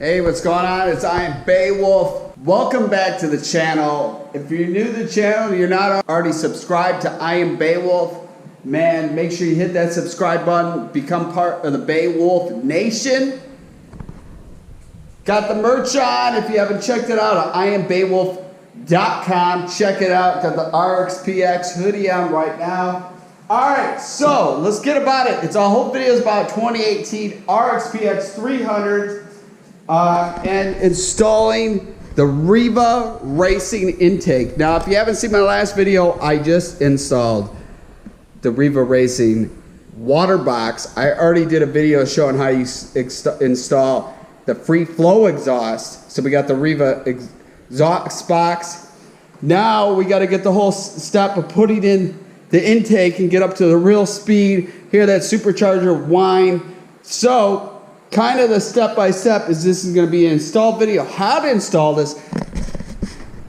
Hey, what's going on? It's Am Beowulf. Welcome back to the channel. If you're new to the channel, you're not already subscribed to Am Beowulf, man, make sure you hit that subscribe button, become part of the Beowulf Nation. Got the merch on. If you haven't checked it out, at IamBeowulf.com. Check it out. Got the RXP-X hoodie on right now. Alright, so let's get about it. It's a whole video is about 2018 RXP-X 300 and installing the Riva Racing intake. Now, if you haven't seen my last video, I just installed the Riva Racing water box. I already did a video showing how you install the free flow exhaust. So we got the Riva exhaust box. Now we got to get the whole step of putting in the intake and get up to the real speed, hear that supercharger whine. So kind of the step-by-step is this is going to be an install video, how to install this.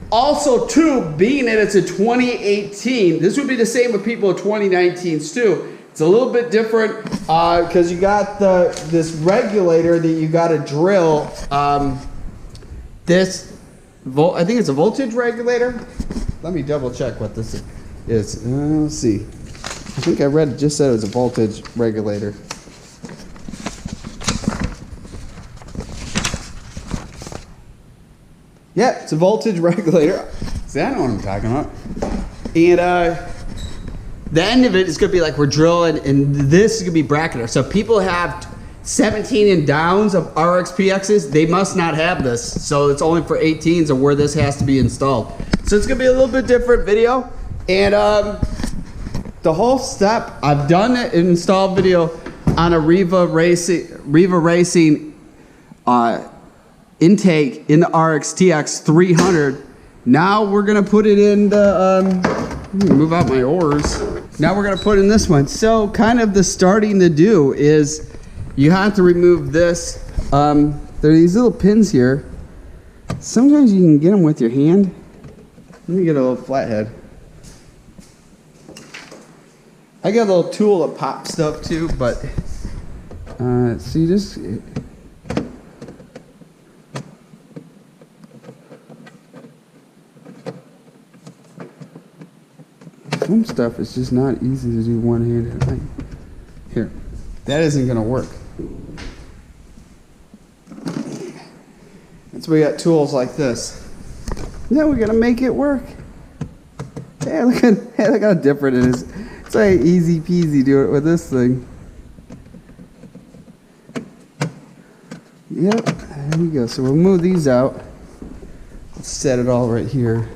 Also too, being that it's a 2018, this would be the same with people in 2019s too. It's a little bit different because you got this regulator that you got to drill. I think it's a voltage regulator. Let me double check what this is. Let's see. I think I read it just said it was a voltage regulator. Yeah, it's a voltage regulator. See, I know what I'm talking about. And the end of it is going to be like we're drilling, and this is going to be bracketer. So people have 17 and downs of RXP-Xs, they must not have this. So it's only for 18s or where this has to be installed. So it's going to be a little bit different video. And the whole step, I've done an install video on a Riva Racing intake in the RXT-X 300. Now we're gonna put it in the, move out my oars. Now we're gonna put in this one. So kind of the starting to do is you have to remove this. There are these little pins here. Sometimes you can get them with your hand. Let me get a little flathead. I got a little tool that pops stuff too, but see this. Some stuff is just not easy to do one-handed. Here, that isn't gonna work. That's why we got tools like this. Now we're gonna make it work. Hey, look how different it is. It's like easy peasy do it with this thing. Yep, there we go. So we'll move these out. Let's set it all right here.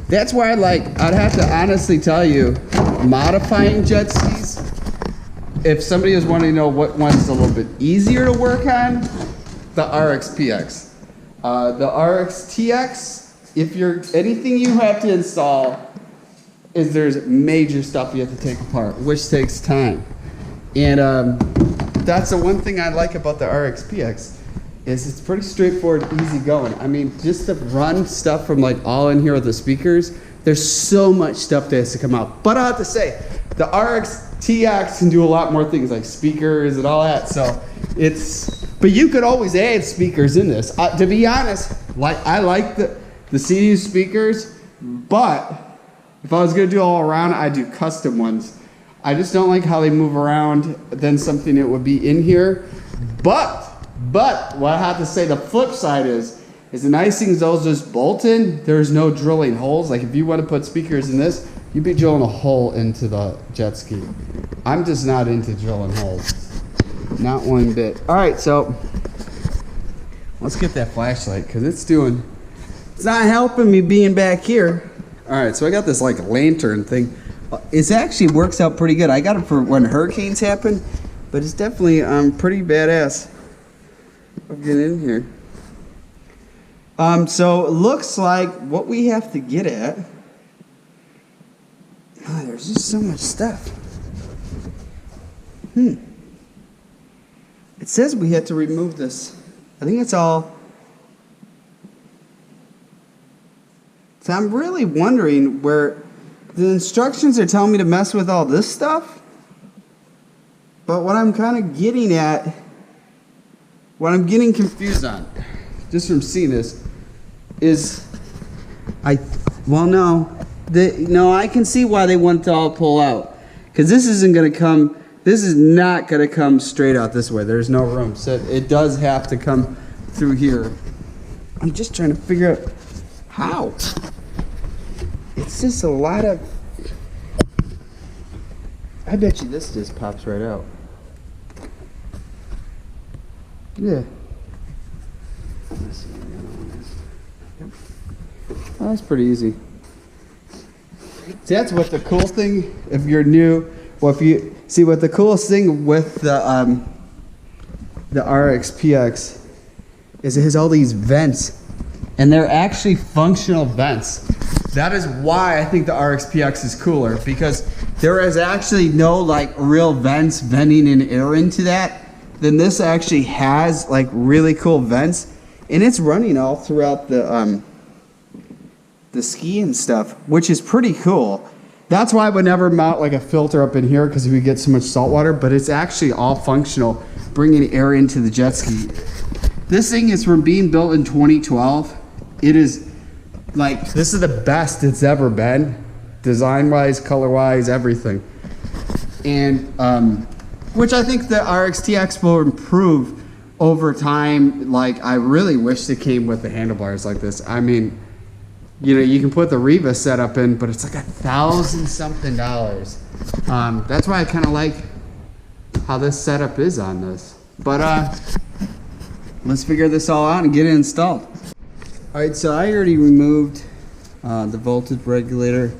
That's why I'd have to honestly tell you, modifying jet skis, if somebody was wanting to know what one's a little bit easier to work on, the RXP-X. The RXT-X, if you're, anything you have to install is there's major stuff you have to take apart, which takes time. And that's the one thing I like about the RXP-X. Is it's pretty straightforward, easy going. I mean, just to run stuff from like all in here with the speakers, there's so much stuff that has to come out. But I have to say, the RXT-X can do a lot more things like speakers and all that. So but you could always add speakers in this. To be honest, I like the Sea-Doo speakers, but if I was gonna do all around, I'd do custom ones. I just don't like how they move around than something that would be in here. But what I have to say, the flip side is the nice thing is those just bolt in. There's no drilling holes. Like if you want to put speakers in this, you'd be drilling a hole into the jet ski. I'm just not into drilling holes. Not one bit. All right, so let's get that flashlight because it's not helping me being back here. All right, so I got this like lantern thing. It actually works out pretty good. I got it for when hurricanes happen, but it's definitely pretty badass. I'll get in here. So it looks like what we have to get at. Oh, there's just so much stuff. It says we had to remove this. I think it's all. So I'm really wondering where the instructions are telling me to mess with all this stuff. But what I'm kind of getting at, what I'm getting confused on, just from seeing this, is no, I can see why they want it to all pull out. Because this isn't going to come, this is not going to come straight out this way. There's no room. So it does have to come through here. I'm just trying to figure out how. It's just a lot of, I bet you this just pops right out. Yeah. Let's see what the other one is. Yep. Oh, that's pretty easy. See, that's what the cool thing, if you're new, well, if you see what the coolest thing with the RXP-X is, it has all these vents, and they're actually functional vents. That is why I think the RXP-X is cooler, because there is actually no like real vents venting in air into that. Then this actually has like really cool vents, and it's running all throughout the ski and stuff, which is pretty cool. That's why I would never mount like a filter up in here, because we get so much salt water, but it's actually all functional, bringing air into the jet ski. This thing is from being built in 2012. It is like, this is the best it's ever been, design wise, color wise, everything. And which I think the RXT-X will improve over time. Like, I really wish it came with the handlebars like this. I mean, you know, you can put the Riva setup in, but it's like $1,000 something. That's why I kind of like how this setup is on this. But let's figure this all out and get it installed. All right, so I already removed the voltage regulator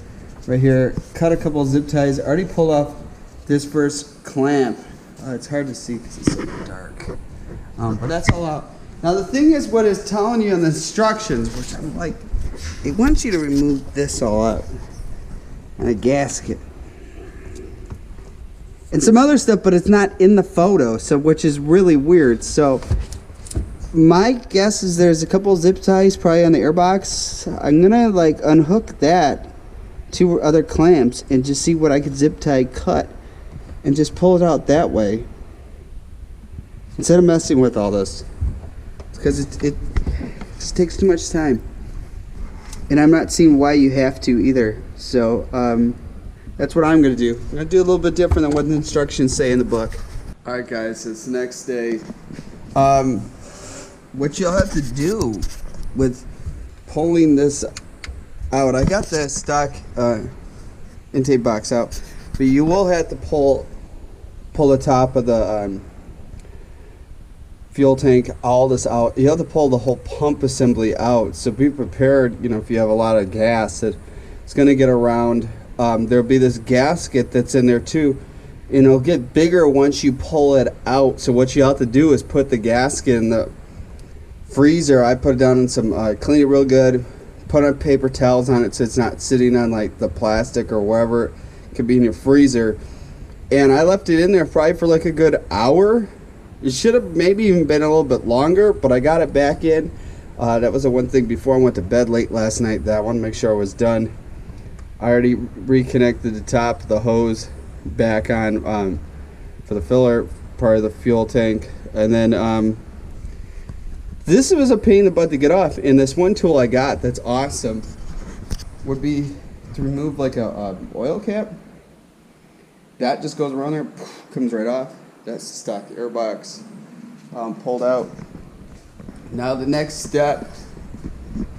right here. Cut a couple of zip ties. Already pulled off this first clamp. It's hard to see because it's so dark. But that's all out. Now the thing is, what it's telling you in the instructions, which I'm like, it wants you to remove this all out, and a gasket and some other stuff, but it's not in the photo, so which is really weird. So my guess is there's a couple zip ties probably on the airbox. I'm gonna like unhook that, 2 other clamps, and just see what I could zip tie cut and just pull it out that way instead of messing with all this, because it just takes too much time. And I'm not seeing why you have to either. So that's what I'm going to do. I'm going to do a little bit different than what the instructions say in the book. Alright guys, it's the next day. What you'll have to do with pulling this out, I got the stock intake box out, but you will have to pull the top of the fuel tank, all this out. You have to pull the whole pump assembly out, so be prepared, you know, if you have a lot of gas that it's going to get around. There'll be this gasket that's in there too, and it'll get bigger once you pull it out. So what you have to do is put the gasket in the freezer. I put it down in some clean it real good, put on paper towels on it so it's not sitting on like the plastic or wherever it could be in your freezer. And I left it in there probably for like a good hour. It should have maybe even been a little bit longer, but I got it back in. That was the one thing before I went to bed late last night that I wanted to make sure I was done. I already reconnected the top of the hose back on for the filler part of the fuel tank. And then this was a pain in the butt to get off. And this one tool I got that's awesome would be to remove like a oil cap. That just goes around there, comes right off. That's the stock airbox pulled out. Now the next step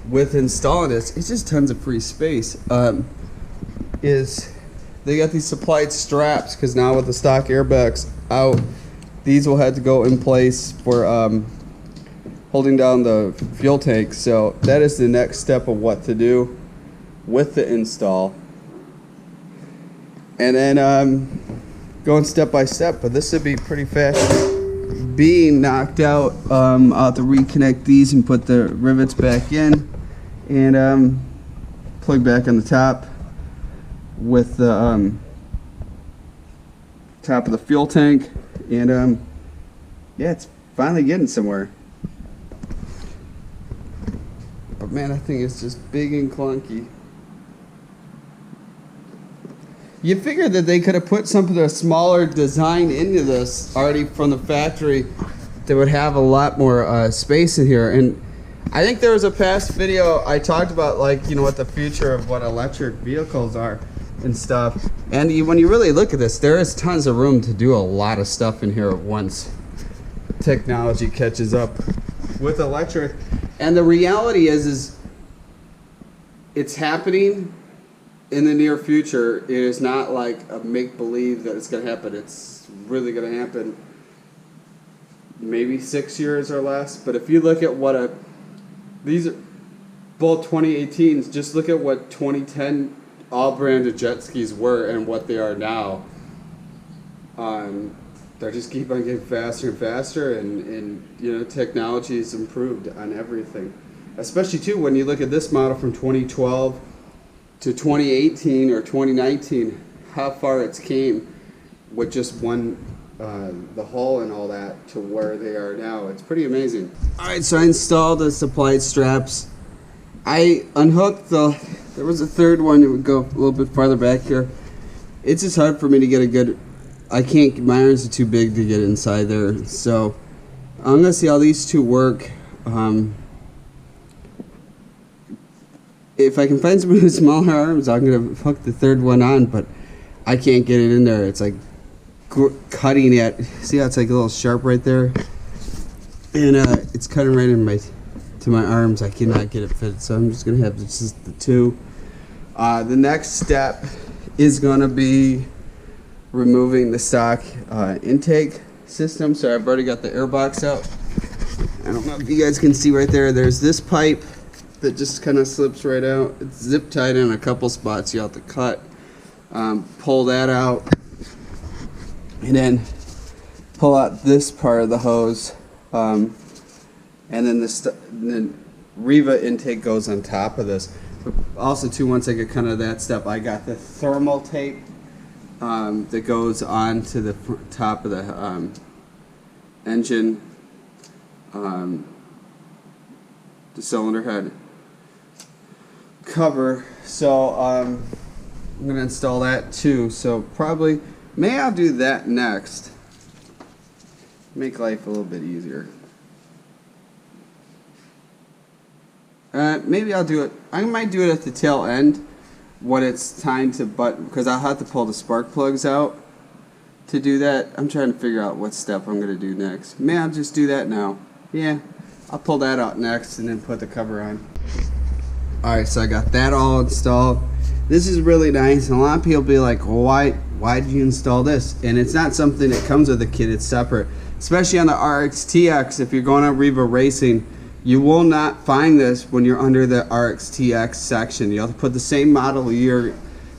with installing this, it's just tons of free space, is they got these supplied straps, because now with the stock airbox out, these will have to go in place for holding down the fuel tank. So that is the next step of what to do with the install. And then going step by step, but this would be pretty fast being knocked out. I'll have to reconnect these and put the rivets back in, and plug back on the top with the top of the fuel tank, and yeah, it's finally getting somewhere. But man, I think it's just big and clunky. You figure that they could have put some of the smaller design into this already from the factory that would have a lot more space in here. And I think there was a past video I talked about, like, you know, what the future of what electric vehicles are and stuff. And when you really look at this, there is tons of room to do a lot of stuff in here once technology catches up with electric. And the reality is it's happening in the near future. It is not like a make-believe that it's going to happen. It's really going to happen maybe 6 years or less. But if you look at what these are both 2018s, just look at what 2010 all branded jet skis were and what they are now. They just keep on getting faster and faster, and you know, technology has improved on everything. Especially too when you look at this model from 2012 to 2018 or 2019, how far it's came with just one the hull and all that to where they are now. It's pretty amazing. Alright, so I installed the supplied straps. I unhooked there was a third one that would go a little bit farther back here. It's just hard for me to get a good, my irons are too big to get inside there. So I'm gonna see how these two work. If I can find some of the smaller arms, I'm gonna hook the third one on, but I can't get it in there. It's like cutting it. See how it's like a little sharp right there, and it's cutting right in to my arms. I cannot get it fitted, so I'm just gonna have just the two. The next step is gonna be removing the stock intake system. So I've already got the air box out. I don't know if you guys can see right there. There's this pipe that just kind of slips right out. It's zip tied in a couple spots. You have to cut, pull that out, and then pull out this part of the hose, and then the Riva intake goes on top of this. But also too, once I get kind of that step, I got the thermal tape that goes on to the top of the engine, the cylinder head cover. So I'm gonna install that too. So probably, I'll do that next. Make life a little bit easier. Maybe I'll do it. I might do it at the tail end when it's time to because I'll have to pull the spark plugs out to do that. I'm trying to figure out what step I'm gonna do next. Maybe I'll just do that now. Yeah, I'll pull that out next and then put the cover on. Alright, so I got that all installed. This is really nice, and a lot of people be like, well, why did you install this? And it's not something that comes with the kit, it's separate. Especially on the RXT-X, if you're going on Riva Racing, you will not find this when you're under the RXT-X section. You have to put the same model your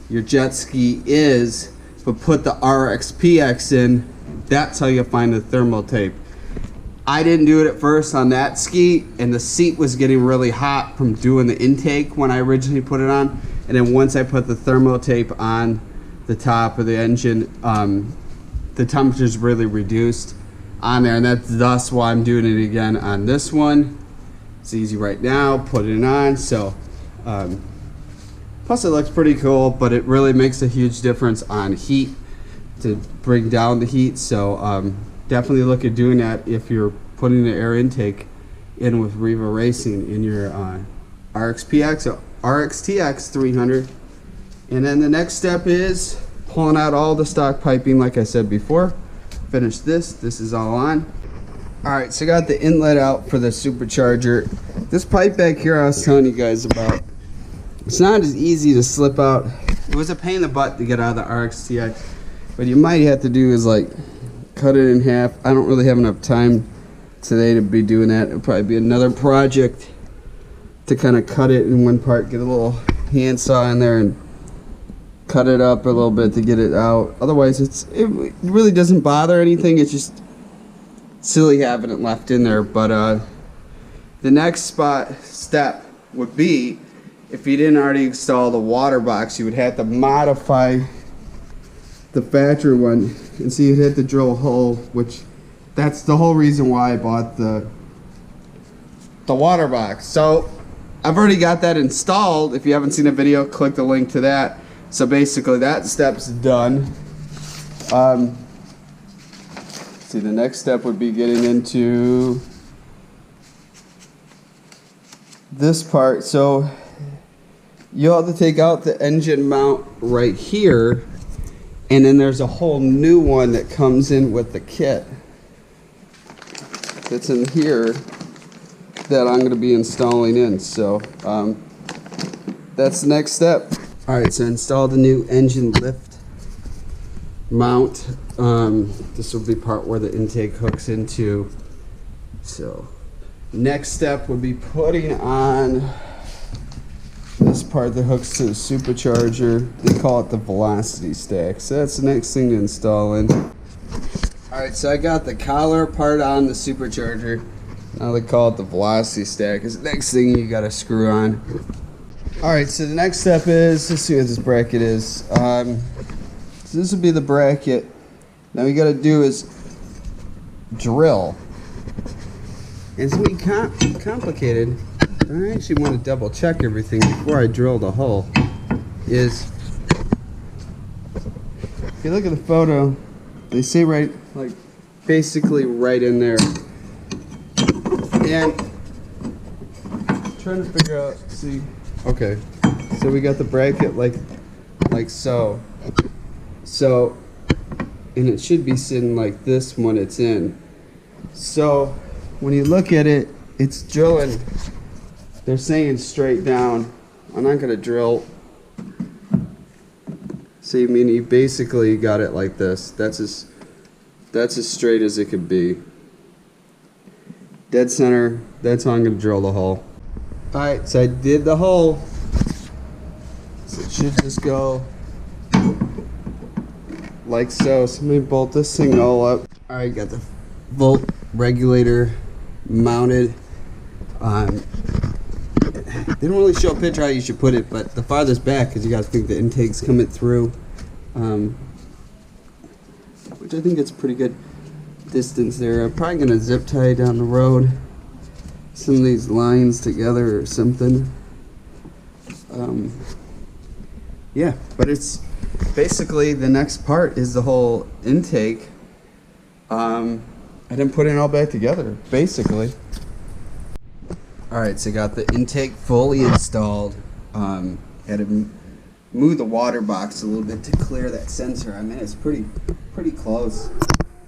jet ski is, but put the RXP-X in. That's how you'll find the thermal tape. I didn't do it at first on that ski, and the seat was getting really hot from doing the intake when I originally put it on. And then once I put the thermal tape on the top of the engine, the temperature's really reduced on there, and that's why I'm doing it again on this one. It's easy right now, put it on. So plus it looks pretty cool, but it really makes a huge difference on heat to bring down the heat. So definitely look at doing that if you're putting the air intake in with Riva Racing in your RXP-X or RXT-X 300. And then the next step is pulling out all the stock piping like I said before. Finish this is all on. Alright, so I got the inlet out for the supercharger. This pipe back here I was telling you guys about, it's not as easy to slip out. It was a pain in the butt to get out of the RXT-X. What you might have to do is like cut it in half. I don't really have enough time today to be doing that. It'll probably be another project to kind of cut it in one part, get a little handsaw in there and cut it up a little bit to get it out. Otherwise it really doesn't bother anything. It's just silly having it left in there. But the next step would be, if you didn't already install the water box, you would have to modify the factory one, and so you'd have to drill a hole, which that's the whole reason why I bought the water box. So I've already got that installed. If you haven't seen the video, click the link to that. So basically that step's done. See, the next step would be getting into this part. So you'll have to take out the engine mount right here, and then there's a whole new one that comes in with the kit that's in here that I'm going to be installing in. So that's the next step. Alright, so install the new engine lift mount. This will be part where the intake hooks into. So next step would be putting on this part that hooks to the supercharger. They call it the velocity stack. So that's the next thing to install in. Alright, so I got the collar part on the supercharger. Now they call it the velocity stack. Is the next thing you gotta screw on. Alright, so the next step is, let's see what this bracket is. So this would be the bracket. Now what you gotta do is drill. It's really complicated. I actually want to double check everything before I drill the hole. If you look at the photo, they say right, like basically right in there. And I'm trying to figure out, see, okay, so we got the bracket like so. So, and it should be sitting like this when it's in. So when you look at it, it's drilling. They're saying straight down. I'm not gonna drill. So you mean you basically got it like this. That's as straight as it could be. Dead center. That's how I'm gonna drill the hole. All right, so I did the hole. So it should just go like so. So let me bolt this thing all up. All right, got the volt regulator mounted. They don't really show a picture how you should put it, but the farthest back, because you got to think the intake's coming through, which I think it's pretty good distance there. I'm probably going to zip tie down the road some of these lines together or something. Yeah, but it's basically the next part is the whole intake. I didn't put it all back together, basically. Alright, so I got the intake fully installed. Had to move the water box a little bit to clear that sensor. I mean, it's pretty close.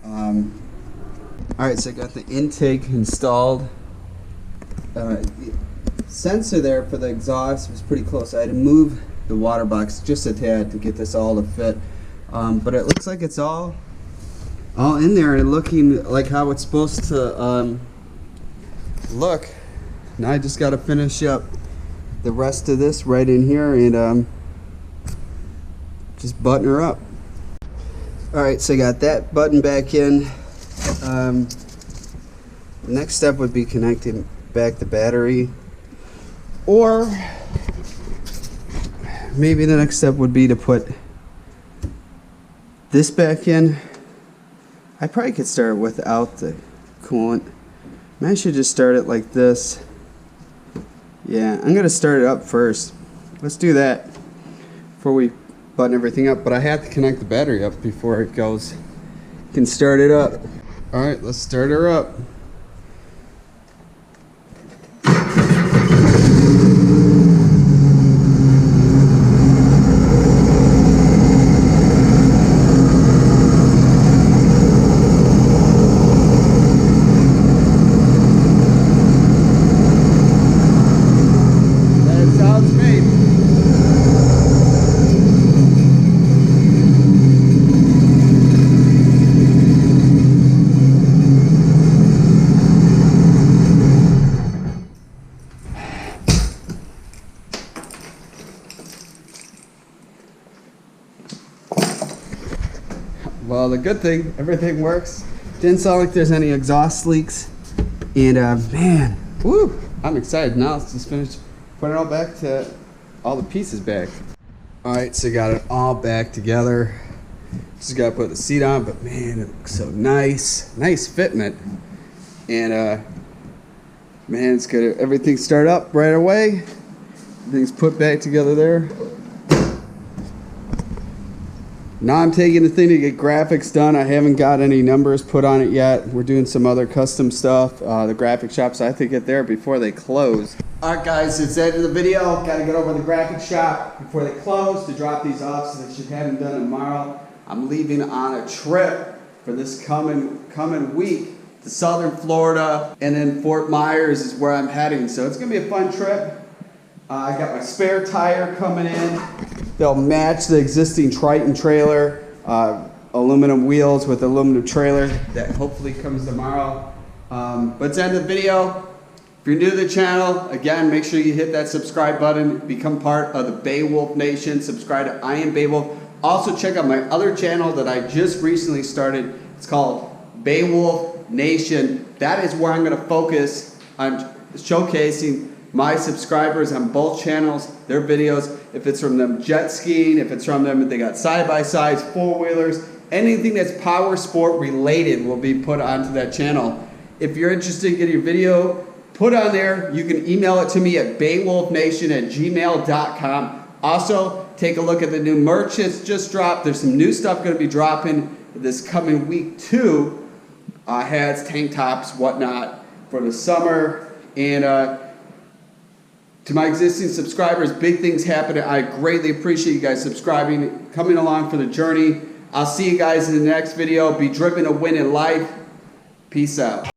Alright, so I got the intake installed. The sensor there for the exhaust was pretty close. I had to move the water box just a tad to get this all to fit. But it looks like it's all in there and looking like how it's supposed to look. Now I just got to finish up the rest of this right in here and just button her up. Alright, so I got that button back in. The next step would be connecting back the battery, or maybe the next step would be to put this back in. I probably could start without the coolant. I should just start it like this. Yeah, I'm going to start it up first. Let's do that before we button everything up. But I have to connect the battery up before it goes. Can start it up. Alright, let's start her up. Well, the good thing, everything works. Didn't sound like there's any exhaust leaks. And man, woo, I'm excited. Now let's just finish putting it all back to all the pieces back. All right, so got it all back together. Just gotta put the seat on, but man, it looks so nice. Nice fitment. And man, it's good. Everything start up right away. Everything's put back together there. Now I'm taking the thing to get graphics done. I haven't got any numbers put on it yet. We're doing some other custom stuff. The graphic shops, I have to get there before they close. All right, guys, it's the end of the video. Got to get over to the graphic shop before they close to drop these off so that you have them done tomorrow. I'm leaving on a trip for this coming week to southern Florida, and then Fort Myers is where I'm heading. So it's gonna be a fun trip. I got my spare tire coming in. They'll match the existing Triton trailer, aluminum wheels with aluminum trailer that hopefully comes tomorrow. But it's the end of the video. If you're new to the channel, again, make sure you hit that subscribe button, become part of the Beowulf Nation, subscribe to I Am Beowulf. Also check out my other channel that I just recently started. It's called Beowulf Nation. That is where I'm gonna focus on showcasing my subscribers on both channels, their videos. If it's from them jet skiing, if it's from them, if they got side-by-sides, four-wheelers, anything that's power sport related will be put onto that channel. If you're interested in getting your video put on there, you can email it to me at beowulfnation@gmail.com. Also, take a look at the new merch that's just dropped. There's some new stuff going to be dropping this coming week too. Hats, tank tops, whatnot for the summer. And to my existing subscribers, big things happening. I greatly appreciate you guys subscribing, coming along for the journey. I'll see you guys in the next video. Be driven to win in life. Peace out.